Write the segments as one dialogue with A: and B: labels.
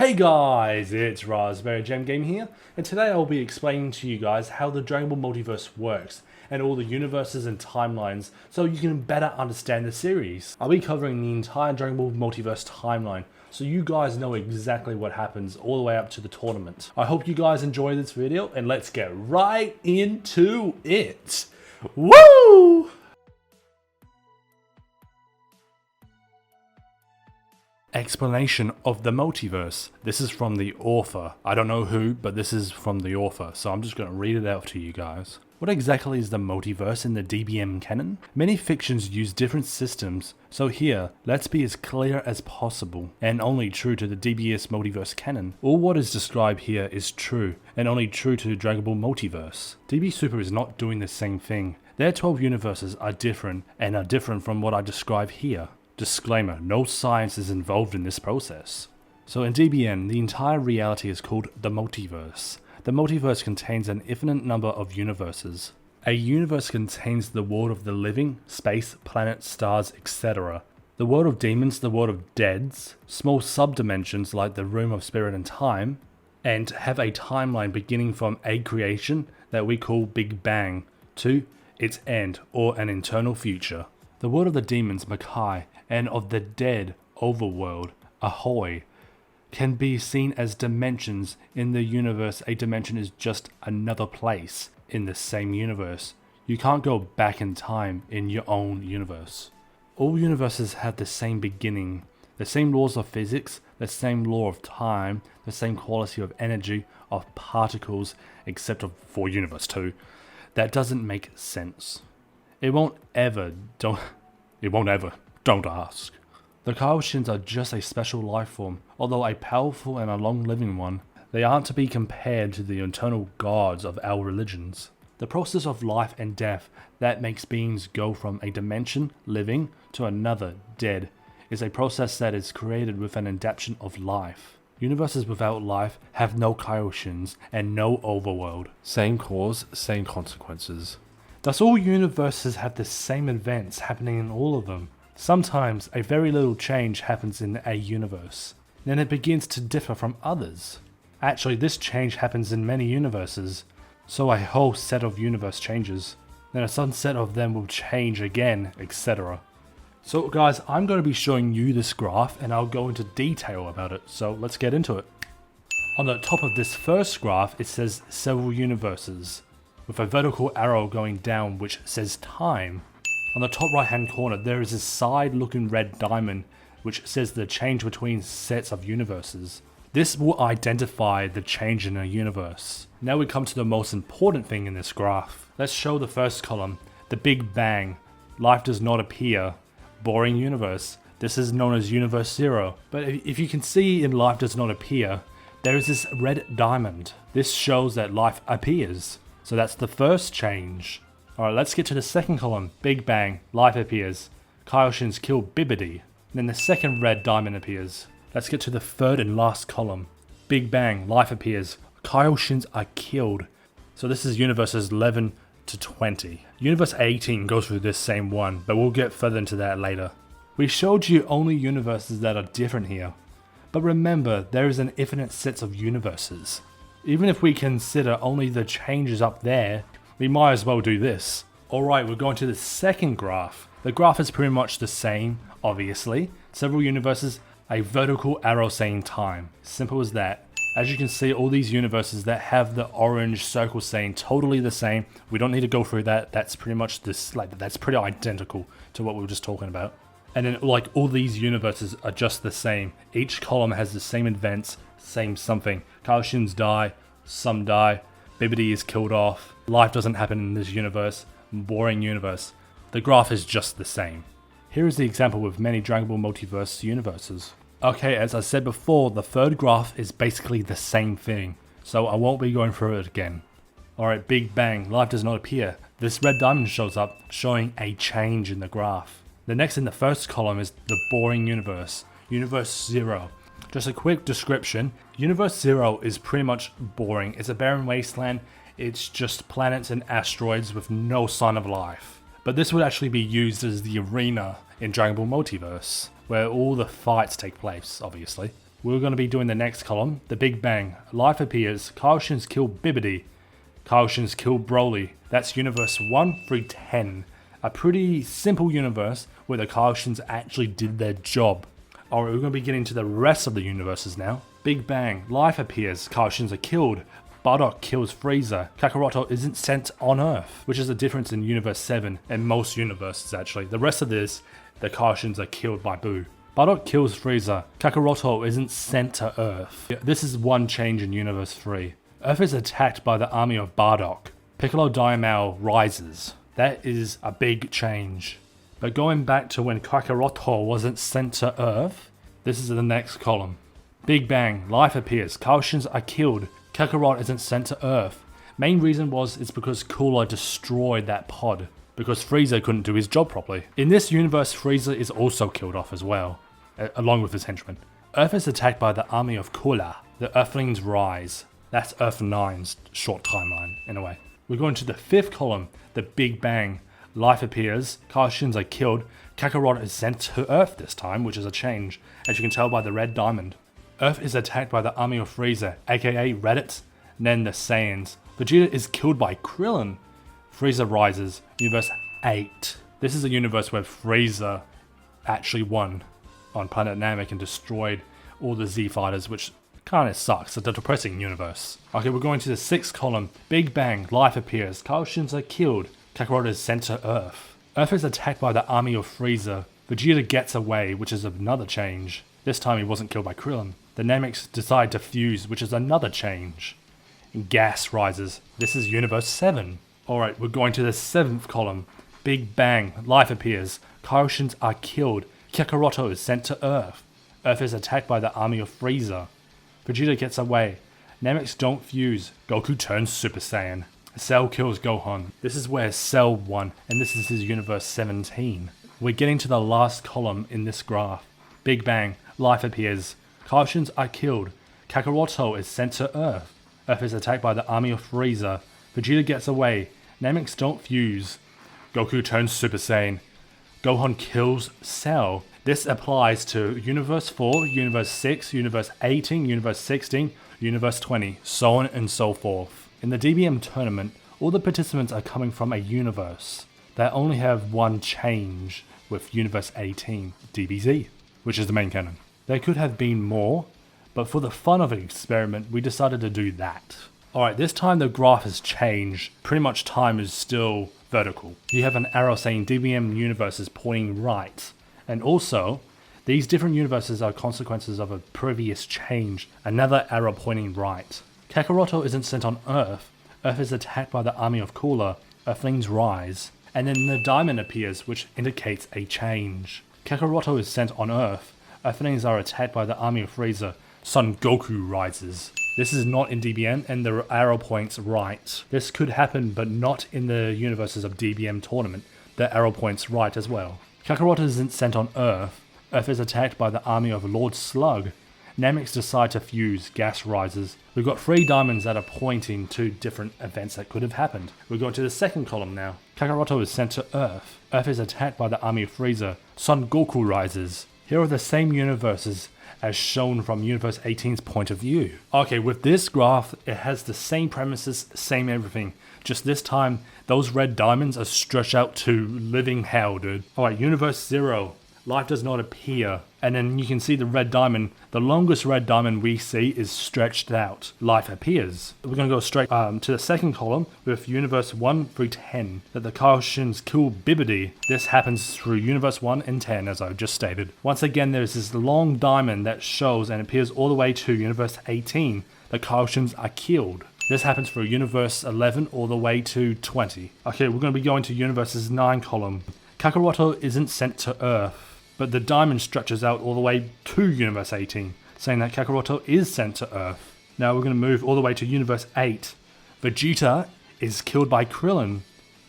A: Hey guys, it's RJG here, and today I'll be explaining to you guys how the Dragon Ball Multiverse works, and all the universes and timelines, so you can better understand the series. I'll be covering the entire Dragon Ball Multiverse timeline, so you guys know exactly what happens all the way up to the tournament. I hope you guys enjoy this video, and let's get right into it! Woo! Explanation of the multiverse. This is from the author. I don't know who, but this is from the author, so I'm just going to read it out to you guys. What exactly is the multiverse in the DBM canon? Many fictions use different systems, so here, let's be as clear as possible, and only true to the DBS multiverse canon. All what is described here is true, and only true to Dragon Ball Multiverse. DB Super is not doing the same thing. Their 12 universes are different, and are different from what I describe here. Disclaimer, no science is involved in this process. So in DBN, the entire reality is called the multiverse. The multiverse contains an infinite number of universes. A universe contains the world of the living, space, planets, stars, etc. The world of demons, the world of deads, small subdimensions like the realm of spirit and time, and have a timeline beginning from a creation that we call Big Bang to its end or an eternal future. The world of the demons, Makai, and of the dead, overworld, Ahoy, can be seen as dimensions in the universe. A dimension is just another place in the same universe. You can't go back in time in your own universe. All universes have the same beginning, the same laws of physics, the same law of time, the same quality of energy, of particles, except for Universe 2. That doesn't make sense. It won't ever, don't ask. The Kaioshins are just a special life form, although a powerful and a long-living one. They aren't to be compared to the eternal gods of our religions. The process of life and death that makes beings go from a dimension, living, to another, dead, is a process that is created with an adaptation of life. Universes without life have no Kaioshins and no overworld. Same cause, same consequences. Thus all universes have the same events happening in all of them. Sometimes a very little change happens in a universe, then it begins to differ from others. Actually, this change happens in many universes, so a whole set of universe changes. Then a subset of them will change again, etc. So guys, I'm going to be showing you this graph and I'll go into detail about it, so let's get into it. On the top of this first graph, it says several universes, with a vertical arrow going down which says time. On the top right hand corner there is a side looking red diamond which says the change between sets of universes. This will identify the change in a universe. Now we come to the most important thing in this graph. Let's show the first column, the Big Bang. Life does not appear. Boring universe. This is known as Universe 0. But if you can see in Life does not appear, there is this red diamond. This shows that life appears. So that's the first change. Alright, let's get to the second column. Big Bang, life appears. Kaioshins kill Bibidi. Then the second red diamond appears. Let's get to the third and last column. Big Bang, life appears. Kaioshins are killed. So this is universes 11 to 20. Universe 18 goes through this same one, but we'll get further into that later. We showed you only universes that are different here. But remember, there is an infinite set of universes. Even if we consider only the changes up there, we might as well do this. Alright, we're going to the second graph. The graph is pretty much the same, obviously. Several universes, a vertical arrow saying time. Simple as that. As you can see, all these universes that have the orange circle saying totally the same. We don't need to go through that. That's pretty much this, that's pretty identical to what we were just talking about. And then all these universes are just the same. Each column has the same events, same something. Kaioshins die, some die, Bibidi is killed off, life doesn't happen in this universe, boring universe. The graph is just the same. Here is the example with many Dragon Ball Multiverse universes. Okay, as I said before, the third graph is basically the same thing, so I won't be going through it again. Alright, Big Bang, life does not appear. This red diamond shows up, showing a change in the graph. The next in the first column is the boring universe, Universe 0. Just a quick description, Universe 0 is pretty much boring. It's a barren wasteland, it's just planets and asteroids with no sign of life. But this would actually be used as the arena in Dragon Ball Multiverse, where all the fights take place, obviously. We're going to be doing the next column, the Big Bang. Life appears, Kaioshins kill Bibbidi, Kaioshins kill Broly. That's universe 1 through 10. A pretty simple universe where the Kaioshins actually did their job. Alright, we're going to be getting to the rest of the universes now. Big Bang, life appears, Kaioshins are killed, Bardock kills Frieza, Kakaroto isn't sent on Earth, which is a difference in universe 7 and most universes actually. The rest of this, the Kaioshins are killed by Boo. Bardock kills Frieza, Kakaroto isn't sent to Earth. This is one change in universe 3. Earth is attacked by the army of Bardock. Piccolo Daimao rises. That is a big change. But going back to when Kakaroto wasn't sent to Earth, this is the next column. Big Bang, life appears, Kaioshins are killed, Kakarot isn't sent to Earth. Main reason was it's because Cooler destroyed that pod, because Frieza couldn't do his job properly. In this universe, Frieza is also killed off as well, along with his henchmen. Earth is attacked by the army of Cooler. The Earthlings rise. That's Earth 9's short timeline, in a way. We're going to the 5th column, the Big Bang. Life appears, Kaioshins are killed, Kakarot is sent to Earth this time, which is a change, as you can tell by the red diamond. Earth is attacked by the army of Frieza, aka Reddit, and then the Saiyans. Vegeta is killed by Krillin. Frieza rises, universe 8. This is a universe where Frieza actually won on planet Namek and destroyed all the Z fighters, which kinda sucks. It's a depressing universe. Okay, we're going to the 6th column. Big Bang, life appears, Kaioshins are killed, Kakarot is sent to Earth. Earth is attacked by the army of Frieza. Vegeta gets away, which is another change. This time he wasn't killed by Krillin. The Nameks decide to fuse, which is another change. Gas rises. This is universe 7. Alright, we're going to the 7th column. Big Bang, life appears, Kaioshins are killed, Kakaroto is sent to Earth. Earth is attacked by the army of Frieza. Vegeta gets away. Nameks don't fuse. Goku turns Super Saiyan. Cell kills Gohan. This is where Cell won, and this is his universe 17. We're getting to the last column in this graph. Big Bang, life appears, Kaioshins are killed, Kakaroto is sent to Earth. Earth is attacked by the army of Frieza. Vegeta gets away. Nameks don't fuse. Goku turns Super Saiyan. Gohan kills Cell. This applies to Universe 4, Universe 6, Universe 18, Universe 16, Universe 20, so on and so forth. In the DBM tournament, all the participants are coming from a universe that only have one change with Universe 18, DBZ, which is the main canon. There could have been more, but for the fun of an experiment, we decided to do that. Alright, this time the graph has changed. Pretty much time is still vertical. You have an arrow saying DBM universes pointing right. And also, these different universes are consequences of a previous change. Another arrow pointing right. Kakaroto isn't sent on Earth. Earth is attacked by the army of Cooler. Earthlings rise. And then the diamond appears, which indicates a change. Kakaroto is sent on Earth. Earthlings are attacked by the army of Frieza. Son Goku rises. This is not in DBM, and the arrow points right. This could happen, but not in the universes of DBM tournament. The arrow points right as well. Kakaroto isn't sent on Earth. Earth is attacked by the army of Lord Slug. Nameks decide to fuse. Gas rises. We've got 3 diamonds that are pointing to different events that could have happened. We're going to the 2nd column now. Kakaroto is sent to Earth. Earth is attacked by the army of Frieza. Son Goku rises. Here are the same universes as shown from Universe 18's point of view. Okay, with this graph, it has the same premises, same everything. Just this time, those red diamonds are stretched out to living hell, dude. Alright, Universe 0. Life does not appear. And then you can see the red diamond. The longest red diamond we see is stretched out. Life appears. We're going to go straight to the 2nd column with Universe 1 through 10. That the Kaioshins kill Bibbidi. This happens through Universe 1 and 10, as I've just stated. Once again, there's this long diamond that shows and appears all the way to Universe 18. The Kaioshins are killed. This happens for Universe 11 all the way to 20. Okay, we're going to be going to Universe's 9 column. Kakaroto isn't sent to Earth. But the diamond stretches out all the way to Universe 18, saying that Kakaroto is sent to Earth. Now we're going to move all the way to Universe 8. Vegeta is killed by Krillin.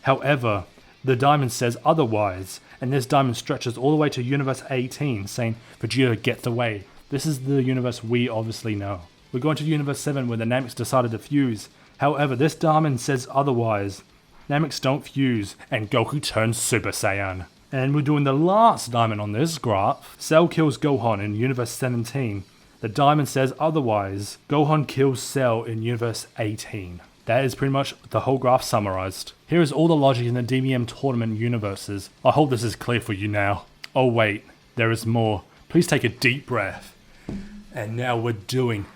A: However, the diamond says otherwise, and this diamond stretches all the way to Universe 18, saying Vegeta gets away. This is the universe we obviously know. We're going to Universe 7 where the Nameks decided to fuse. However, this diamond says otherwise. Nameks don't fuse, and Goku turns Super Saiyan. And we're doing the last diamond on this graph. Cell kills Gohan in Universe 17. The diamond says otherwise. Gohan kills Cell in Universe 18. That is pretty much the whole graph summarized. Here is all the logic in the DBM tournament universes. I hope this is clear for you now. Oh wait, there is more. Please take a deep breath. And now we're doing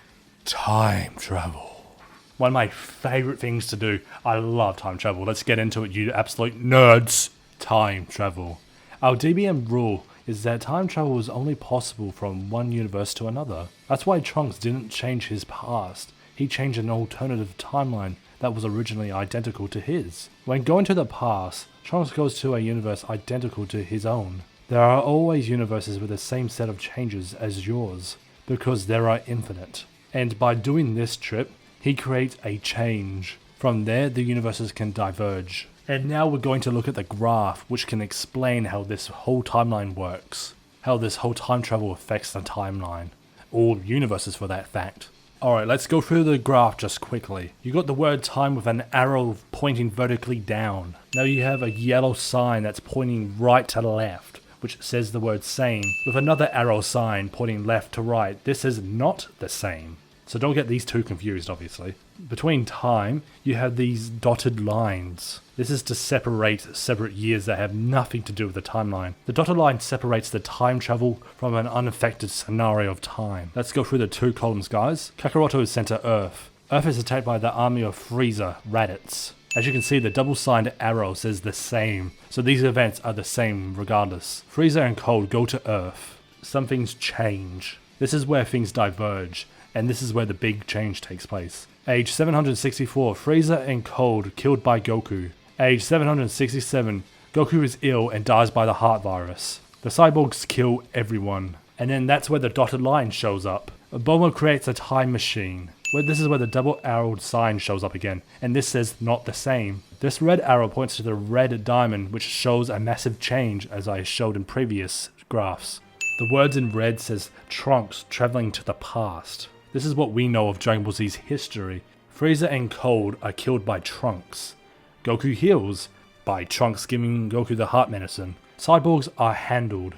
A: time travel. One of my favorite things to do. I love time travel. Let's get into it, you absolute nerds. Time travel. Our DBM rule is that time travel is only possible from one universe to another. That's why Trunks didn't change his past. He changed an alternative timeline that was originally identical to his. When going to the past, Trunks goes to a universe identical to his own. There are always universes with the same set of changes as yours, because there are infinite. And by doing this trip, he creates a change. From there, the universes can diverge. And now we're going to look at the graph, which can explain how this whole timeline works. How this whole time travel affects the timeline. All universes for that fact. Alright, let's go through the graph just quickly. You got the word time with an arrow pointing vertically down. Now you have a yellow sign that's pointing right to left, which says the word same, with another arrow sign pointing left to right. This is not the same. So don't get these two confused, obviously. Between time, you have these dotted lines. This is to separate separate years that have nothing to do with the timeline. The dotted line separates the time travel from an unaffected scenario of time. Let's go through the two columns, guys. Kakaroto is sent to Earth. Earth is attacked by the army of Frieza, Raditz. As you can see, the double-signed arrow says the same, so these events are the same regardless. Frieza and Cold go to Earth. Some things change. This is where things diverge, and this is where the big change takes place. Age 764, Frieza and Cold killed by Goku. Age 767, Goku is ill and dies by the heart virus. The cyborgs kill everyone. And then that's where the dotted line shows up. Bulma creates a time machine. This is where the double-arrowed sign shows up again, and this says not the same. This red arrow points to the red diamond, which shows a massive change as I showed in previous graphs. The words in red says Trunks traveling to the past. This is what we know of Dragon Ball Z's history. Frieza and Cold are killed by Trunks. Goku heals by Trunks giving Goku the heart medicine. Cyborgs are handled,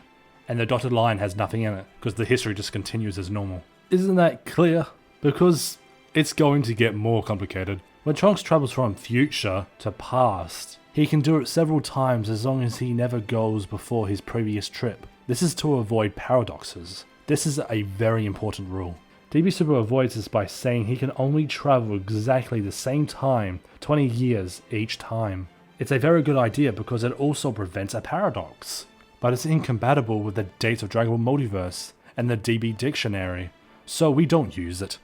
A: and the dotted line has nothing in it, because the history just continues as normal. Isn't that clear? Because it's going to get more complicated. When Trunks travels from future to past, he can do it several times as long as he never goes before his previous trip. This is to avoid paradoxes. This is a very important rule. DB Super avoids this by saying he can only travel exactly the same time, 20 years each time. It's a very good idea because it also prevents a paradox. But it's incompatible with the dates of Dragon Ball Multiverse and the DB dictionary, so we don't use it.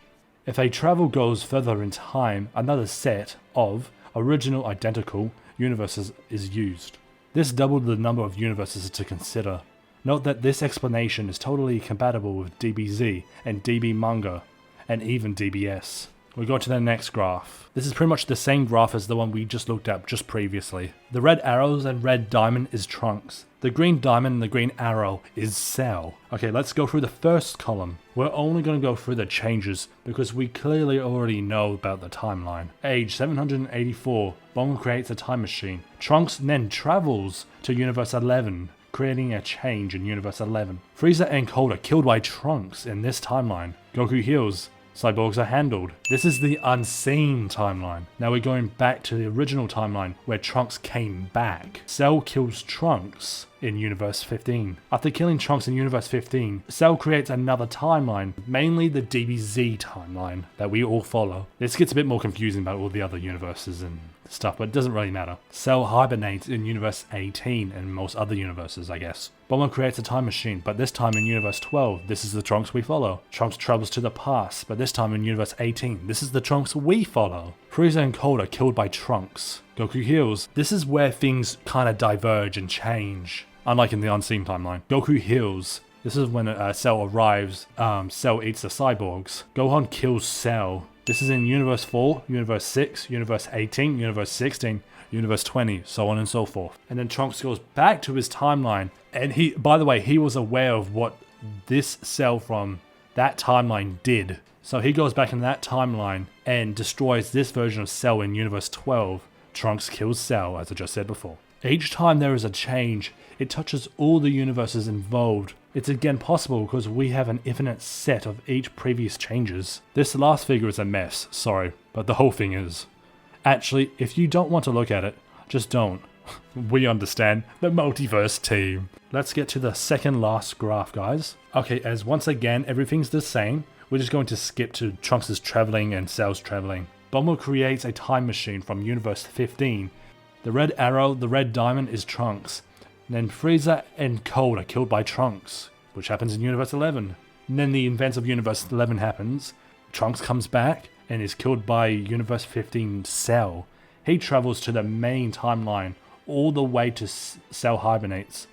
A: If a travel goes further in time, another set of original identical universes is used. This doubled the number of universes to consider. Note that this explanation is totally compatible with DBZ and DB Manga, and even DBS. We go to the next graph. This is pretty much the same graph as the one we just looked at just previously. The red arrows and red diamond is Trunks. The green diamond and the green arrow is Cell. Okay, let's go through the first column. We're only going to go through the changes because we clearly already know about the timeline. Age 784, Bulma creates a time machine. Trunks then travels to Universe 11, creating a change in Universe 11. Frieza and Cold are killed by Trunks in this timeline. Goku heals. Cyborgs are handled. This is the unseen timeline. Now we're going back to the original timeline where Trunks came back. Cell kills Trunks in Universe 15. After killing Trunks in Universe 15, Cell creates another timeline, mainly the DBZ timeline that we all follow. This gets a bit more confusing about all the other universes and stuff, but it doesn't really matter. Cell hibernates in Universe 18 and most other universes, I guess. Bulma creates a time machine, but this time in Universe 12, this is the Trunks we follow. Trunks travels to the past, but this time in Universe 18, this is the Trunks we follow. Frieza and Cold are killed by Trunks. Goku heals. This is where things kind of diverge and change, unlike in the unseen timeline. Goku heals. This is when Cell arrives. Cell eats the cyborgs. Gohan kills Cell. This is in Universe 4, Universe 6, Universe 18, Universe 16, Universe 20, so on and so forth. And then Trunks goes back to his timeline. And he, by the way, he was aware of what this Cell from that timeline did. So he goes back in that timeline and destroys this version of Cell in Universe 12. Trunks kills Cell, as I just said before. Each time there is a change, it touches all the universes involved It's again possible because we have an infinite set of each previous changes. This last figure is a mess, sorry, but the whole thing is. Actually, if you don't want to look at it, just don't. We understand, the Multiverse team. Let's get to the second last graph, guys. Okay, as once again everything's the same, we're just going to skip to Trunks' traveling and Cell's traveling. Bulma creates a time machine from Universe 15. The red arrow, the red diamond is Trunks. And then Frieza and Cold are killed by Trunks, which happens in Universe 11. And then the events of Universe 11 happens. Trunks comes back and is killed by Universe 15 Cell. He travels to the main timeline, all the way to Cell hibernates.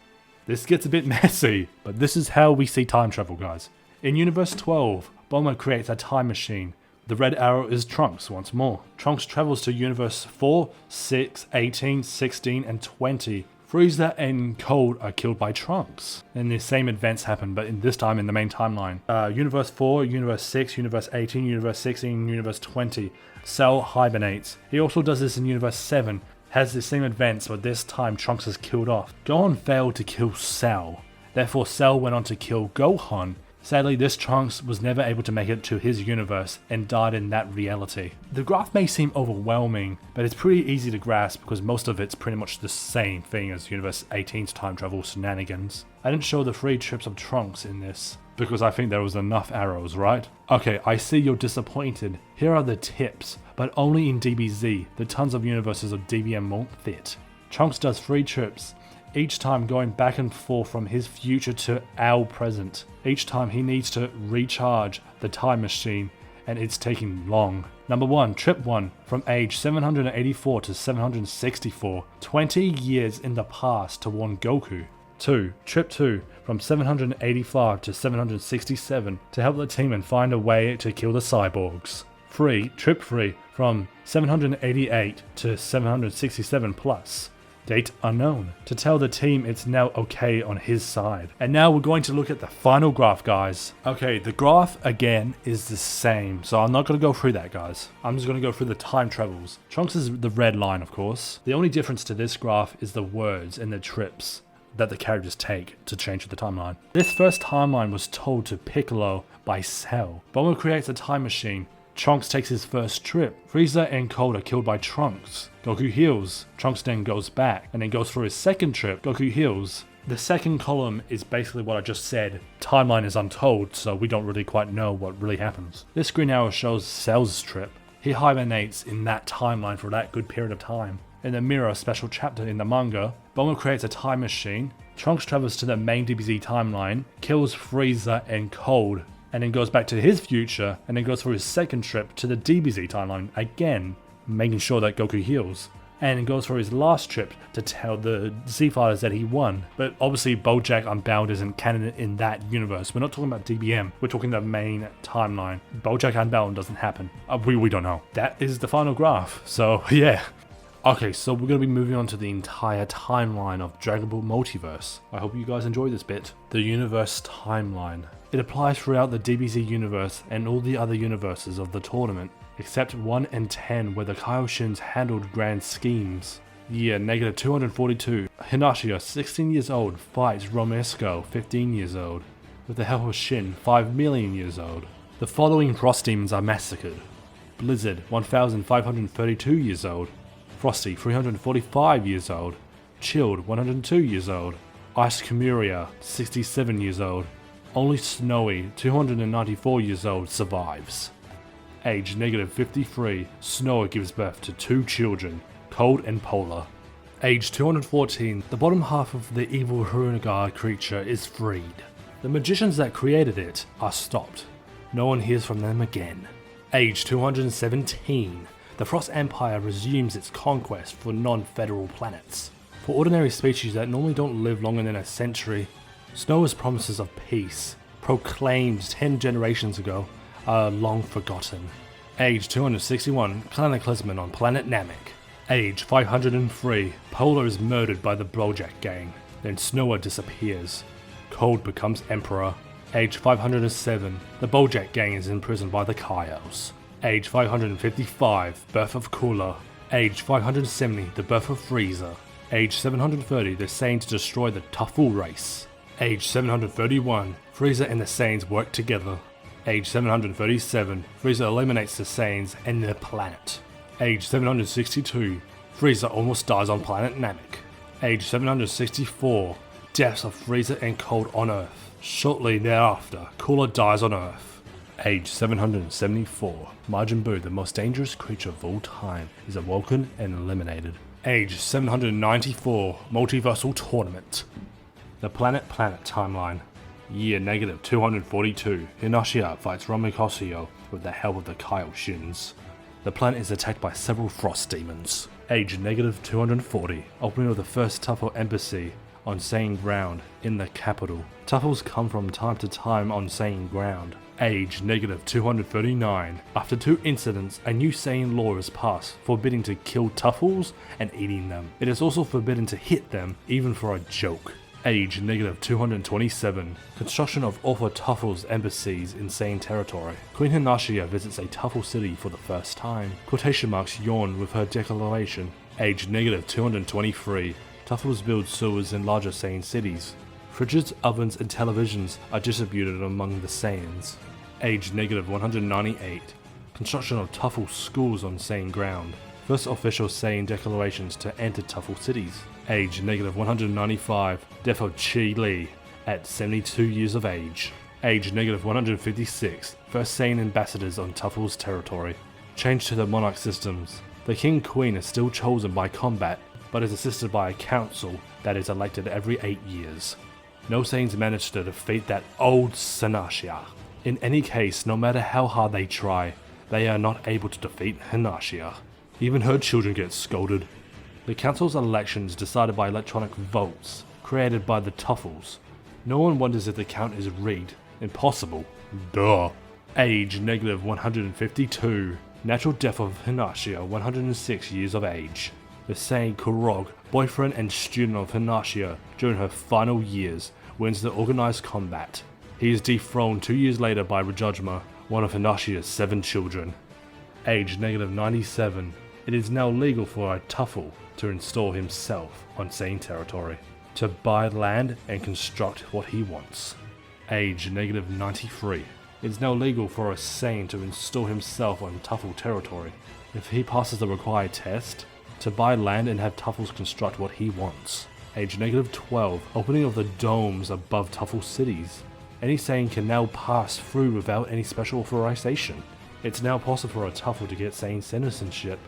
A: This gets a bit messy, but this is how we see time travel, guys. In Universe 12, Bulma creates a time machine. The red arrow is Trunks once more. Trunks travels to Universe 4, 6, 18, 16, and 20. Frieza and Cold are killed by Trunks. And the same events happen, but this time in the main timeline. Universe 4, Universe 6, Universe 18, Universe 16, Universe 20. Cell hibernates. He also does this in Universe 7. Has the same events, but this time Trunks is killed off. Gohan failed to kill Cell. Therefore Cell went on to kill Gohan. Sadly, this Trunks was never able to make it to his universe and died in that reality. The graph may seem overwhelming, but it's pretty easy to grasp because most of it's pretty much the same thing as Universe 18's time travel shenanigans. I didn't show the 3 trips of Trunks in this because I think there was enough arrows, right? Okay, I see you're disappointed. Here are the tips, but only in DBZ. The tons of universes of DBM won't fit. Trunks does 3 trips, each time going back and forth from his future to our present. Each time he needs to recharge the time machine, and it's taking long. Number 1, Trip 1, from age 784 to 764, 20 years in the past to warn Goku. 2, Trip 2, from 785 to 767, to help the team and find a way to kill the cyborgs. 3, Trip 3, from 788 to 767 plus. Date unknown, to tell the team it's now okay on his side. And now we're going to look at the final graph, guys. Okay, the graph again is the same, so I'm not going to go through that, guys. I'm just going to go through the time travels. Trunks is the red line, of course. The only difference to this graph is the words and the trips that the characters take to change the timeline. This first timeline was told to Piccolo by Cell. Bulma creates a time machine. Trunks takes his first trip. Frieza and Cold are killed by Trunks. Goku heals. Trunks then goes back and then goes for his second trip. Goku heals. The second column is basically what I just said. Timeline is untold, so we don't really quite know what really happens. This green arrow shows Cell's trip. He hibernates in that timeline for that good period of time. In the Mirror special chapter in the manga, Bulma creates a time machine. Trunks travels to the main DBZ timeline, kills Frieza and Cold, and then goes back to his future, and then goes for his second trip to the DBZ timeline again, making sure that Goku heals. And then goes for his last trip to tell the Z Fighters that he won. But obviously BoJack Unbound isn't canon in that universe. We're not talking about DBM, we're talking the main timeline. BoJack Unbound doesn't happen. We don't know. That is the final graph, so yeah. Okay, so we're going to be moving on to the entire timeline of Dragon Ball Multiverse. I hope you guys enjoy this bit. The universe timeline. It applies throughout the DBZ universe and all the other universes of the tournament, except 1 and 10 where the Kaioshins handled grand schemes. Year -242, Hinashia, 16 years old, fights Romesco, 15 years old, with the help of Shin, 5 million years old. The following Frost Demons are massacred. Blizzard, 1532 years old. Frosty, 345 years old. Chilled, 102 years old. Ice Chimuria, 67 years old. Only Snowy, 294 years old, survives. Age -53, Snow gives birth to 2 children, Cold and Polar. Age 214, the bottom half of the evil Hurunaga creature is freed. The magicians that created it are stopped. No one hears from them again. Age 217, the Frost Empire resumes its conquest for non-federal planets. For ordinary species that normally don't live longer than a century, Snowa's promises of peace, proclaimed 10 generations ago, are long forgotten. Age 261, Cataclysm on planet Namek. Age 503, Polar is murdered by the BoJack gang, then Snowa disappears. Cold becomes Emperor. Age 507, the BoJack gang is imprisoned by the Kaios. Age 555, Birth of Cooler. Age 570, the birth of Frieza. Age 730, the Saiyans destroy the Tafu race. Age 731, Frieza and the Saiyans work together. Age 737, Frieza eliminates the Saiyans and their planet. Age 762, Frieza almost dies on planet Namek. Age 764, deaths of Frieza and Cold on Earth. Shortly thereafter, Cooler dies on Earth. Age 774, Majin Buu, the most dangerous creature of all time, is awoken and eliminated. Age 794, Multiversal Tournament. The Planet timeline. Year -242, Hinashia fights Ramikosio with the help of the Kaioshins. The planet is attacked by several frost demons. Age -240, opening of the first Tuffle embassy on Saiyan ground in the capital. Tuffles come from time to time on Saiyan ground. Age -239, after 2 incidents, a new Saiyan law is passed forbidding to kill Tuffles and eating them. It is also forbidden to hit them, even for a joke. Age -227, construction of Alpha Tuffles embassies in Saiyan territory. Queen Hinashia visits a Tuffle city for the first time. Quotation marks yawn with her declaration. Age -223, Tuffles build sewers in larger Saiyan cities. Fridges, ovens, and televisions are distributed among the Saiyans. Age -198, construction of Tuffle schools on Saiyan ground. First official Saiyan declarations to enter Tuffle cities. Age -195, death of Chi Li at 72 years of age. Age -156, first Saiyan ambassadors on Tuffle's territory. Change to the monarch systems. The king-queen is still chosen by combat, but is assisted by a council that is elected every 8 years. No Saiyans manage to defeat that old Hinashia. In any case, no matter how hard they try, they are not able to defeat Hinashia. Even her children get scolded. The council's election is decided by electronic votes, created by the Tuffles. No one wonders if the count is rigged. Impossible. Duh. Age -152. Natural death of Hinashia, 106 years of age. The Saiyan Kurog, boyfriend and student of Hinashia during her final years, wins the organized combat. He is dethroned 2 years later by Rajujma, one of Hinashia's 7 children. Age -97. It is now legal for a Tuffle to install himself on Saiyan territory, to buy land and construct what he wants. Age -93. It is now legal for a Saiyan to install himself on Tuffle territory, if he passes the required test, to buy land and have Tuffles construct what he wants. Age -12. Opening of the domes above Tuffle cities. Any Saiyan can now pass through without any special authorization. It's now possible for a Tuffle to get Saiyan citizenship,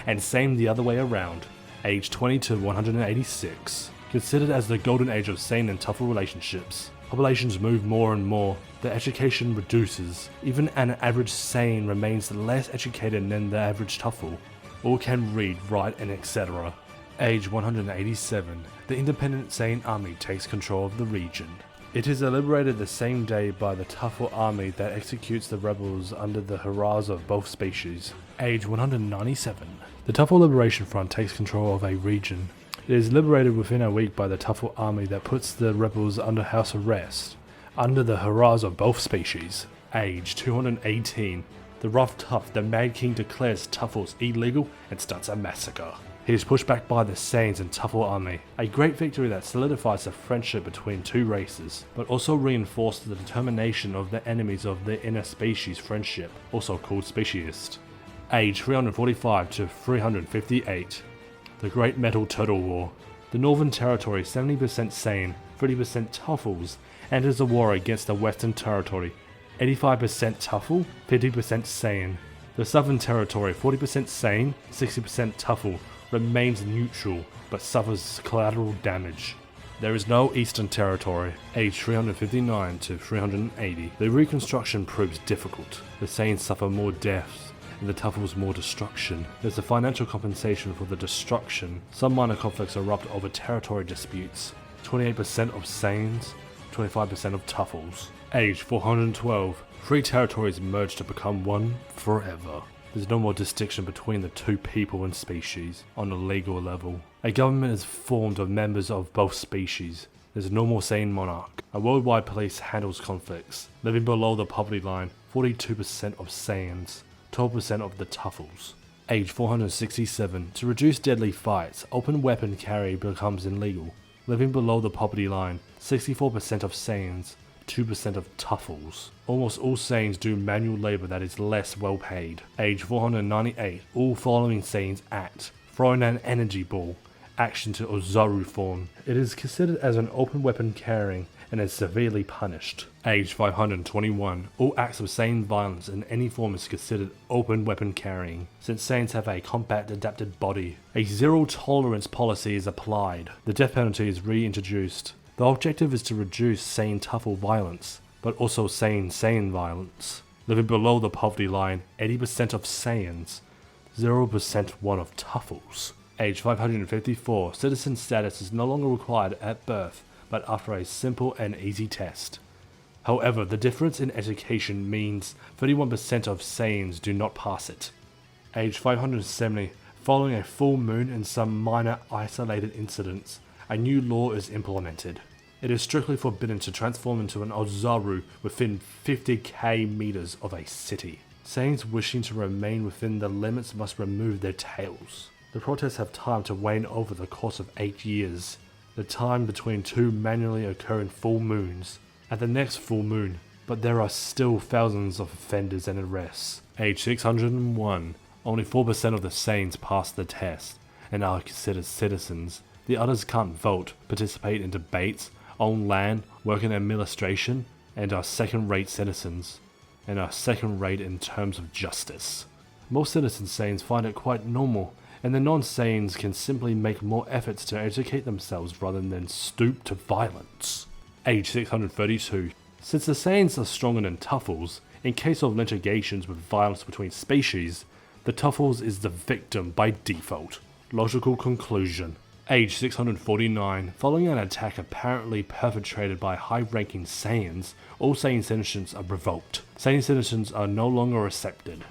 A: and same the other way around. Age 20 to 186. Considered as the golden age of Saiyan and Tuffle relationships. Populations move more and more, the education reduces. Even an average Saiyan remains less educated than the average Tuffle. All can read, write, and etc. Age 187. The independent Saiyan army takes control of the region. It is liberated the same day by the Tuffle army that executes the rebels under the hurrahs of both species. Age 197. The Tuffle Liberation Front takes control of a region. It is liberated within a week by the Tuffle army that puts the rebels under house arrest, under the hurrahs of both species. Age 218. The rough tough, the Mad King declares Tuffles illegal and starts a massacre. He is pushed back by the Saiyans and Tuffle army, a great victory that solidifies the friendship between 2 races, but also reinforced the determination of the enemies of the inner species friendship, also called speciesist. Age 345 to 358. The Great Metal Turtle War. The Northern Territory, 70% Saiyan, 30% Tuffles, enters a war against the Western Territory, 85% Tuffle, 50% Saiyan. The Southern Territory, 40% Saiyan, 60% Tuffle, remains neutral but suffers collateral damage. There is no Eastern Territory. Age 359 to 380. The reconstruction proves difficult. The Saiyans suffer more deaths and the Tuffles more destruction. There's a financial compensation for the destruction. Some minor conflicts erupt over territory disputes. 28% of Saiyans, 25% of Tuffles. Age 412. 3 territories merge to become one forever. There's no more distinction between the 2 people and species on a legal level. A government is formed of members of both species. There's no more Saiyan monarch. A worldwide police handles conflicts. Living below the poverty line, 42% of Saiyans, 12% of the Tuffles. Age 467. To reduce deadly fights, open weapon carry becomes illegal. Living below the poverty line, 64% of Saiyans, 2% of Tuffles. Almost all Saiyans do manual labor that is less well paid. Age 498, all following Saiyans act, throwing an energy ball, action to Ozaru form. It is considered as an open weapon carrying and is severely punished. Age 521, all acts of Saiyan violence in any form is considered open weapon carrying, since Saiyans have a combat adapted body. A zero tolerance policy is applied. The death penalty is reintroduced. The objective is to reduce Saiyan Tuffle violence, but also Saiyan violence. Living below the poverty line, 80% of Saiyans, 0% one of Tuffles. Age 554, citizen status is no longer required at birth, but after a simple and easy test. However, the difference in education means 31% of Saiyans do not pass it. Age 570, following a full moon and some minor isolated incidents, a new law is implemented. It is strictly forbidden to transform into an Ozaru within 50k meters of a city. Saiyans wishing to remain within the limits must remove their tails. The protests have time to wane over the course of 8 years, the time between two manually occurring full moons, at the next full moon, but there are still thousands of offenders and arrests. Age 601, only 4% of the Saiyans pass the test and are considered citizens. The others can't vote, participate in debates, own land, work in administration, and are second-rate citizens, and are second-rate in terms of justice. Most citizen Saiyans find it quite normal, and the non-Saiyans can simply make more efforts to educate themselves rather than stoop to violence. Age 632. Since the Saiyans are stronger than Tuffles, in case of litigations with violence between species, the Tuffles is the victim by default. Logical conclusion. Age 649. Following an attack apparently perpetrated by high-ranking Saiyans, all Saiyan citizens are revoked. Saiyan citizens are no longer accepted.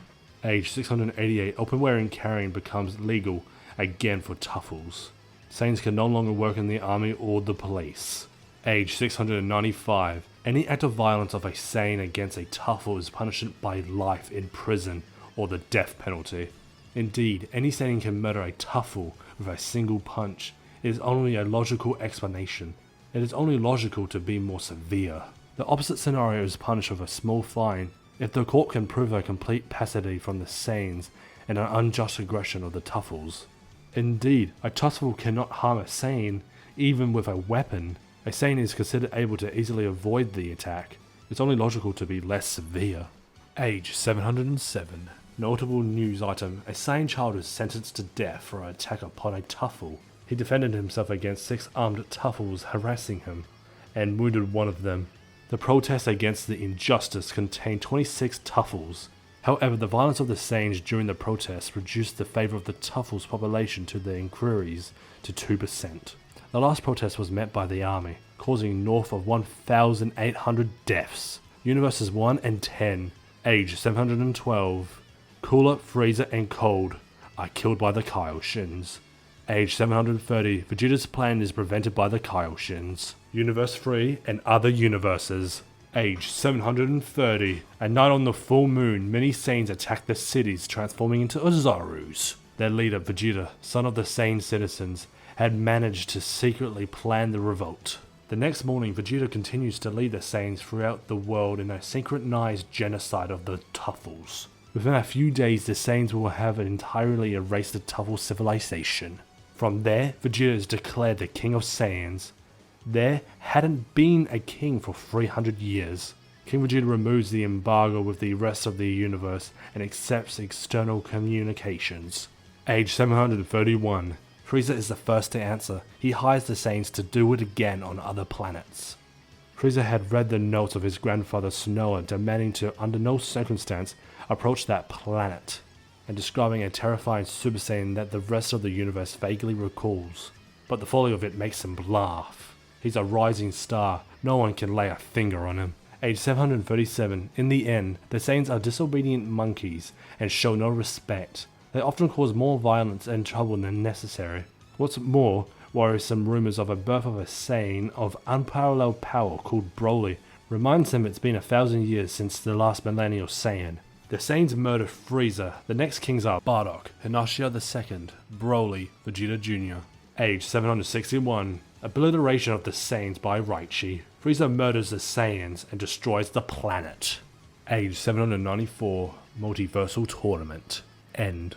A: Age 688, open wearing carrying becomes legal again for Tuffles. Saiyans can no longer work in the army or the police. Age 695, any act of violence of a Saiyan against a Tuffle is punished by life in prison or the death penalty. Indeed, any Saiyan can murder a Tuffle with a single punch. It is only a logical explanation. It is only logical to be more severe. The opposite scenario is punished with a small fine, if the court can prove a complete passivity from the Saiyans and an unjust aggression of the Tuffles. Indeed, a Tuffle cannot harm a Saiyan, even with a weapon. A Saiyan is considered able to easily avoid the attack. It's only logical to be less severe. Age 707. Notable news item, a Saiyan child is sentenced to death for an attack upon a Tuffle. He defended himself against 6 armed Tuffles harassing him, and wounded one of them. The protest against the injustice contained 26 Tuffles. However, the violence of the Saiyans during the protest reduced the favor of the Tuffles population to the inquiries to 2%. The last protest was met by the army, causing north of 1,800 deaths. Universes 1 and 10, age 712. Cooler, Freezer, and Cold are killed by the Kaioshins. Age 730, Vegeta's plan is prevented by the Kaioshins. Universe 3 and other universes. Age 730, at night on the full moon, many Saiyans attack the cities, transforming into Ozarus. Their leader, Vegeta, son of the Saiyan citizens, had managed to secretly plan the revolt. The next morning, Vegeta continues to lead the Saiyans throughout the world in a synchronized genocide of the Tuffles. Within a few days, the Saiyans will have entirely erased the Tuffle civilization. From there, Vegeta is declared the King of Saiyans. There hadn't been a king for 300 years. King Vegeta removes the embargo with the rest of the universe and accepts external communications. Age 731. Frieza is the first to answer. He hires the Saiyans to do it again on other planets. Frieza had read the notes of his grandfather Snoa demanding to, under no circumstance, approach that planet, and describing a terrifying Super Saiyan that the rest of the universe vaguely recalls. But the folly of it makes him laugh. He's a rising star, no one can lay a finger on him. Age 737, in the end, the Saiyans are disobedient monkeys and show no respect. They often cause more violence and trouble than necessary. What's more, worrisome rumors of a birth of a Saiyan of unparalleled power called Broly reminds him it's been 1,000 years since the last millennial Saiyan. The Saiyans murder Frieza. The next kings are Bardock, Hinashia II, Broly, Vegeta Jr. Age 761. Obliteration of the Saiyans by RJG. Frieza murders the Saiyans and destroys the planet. Age 794. Multiversal Tournament. End.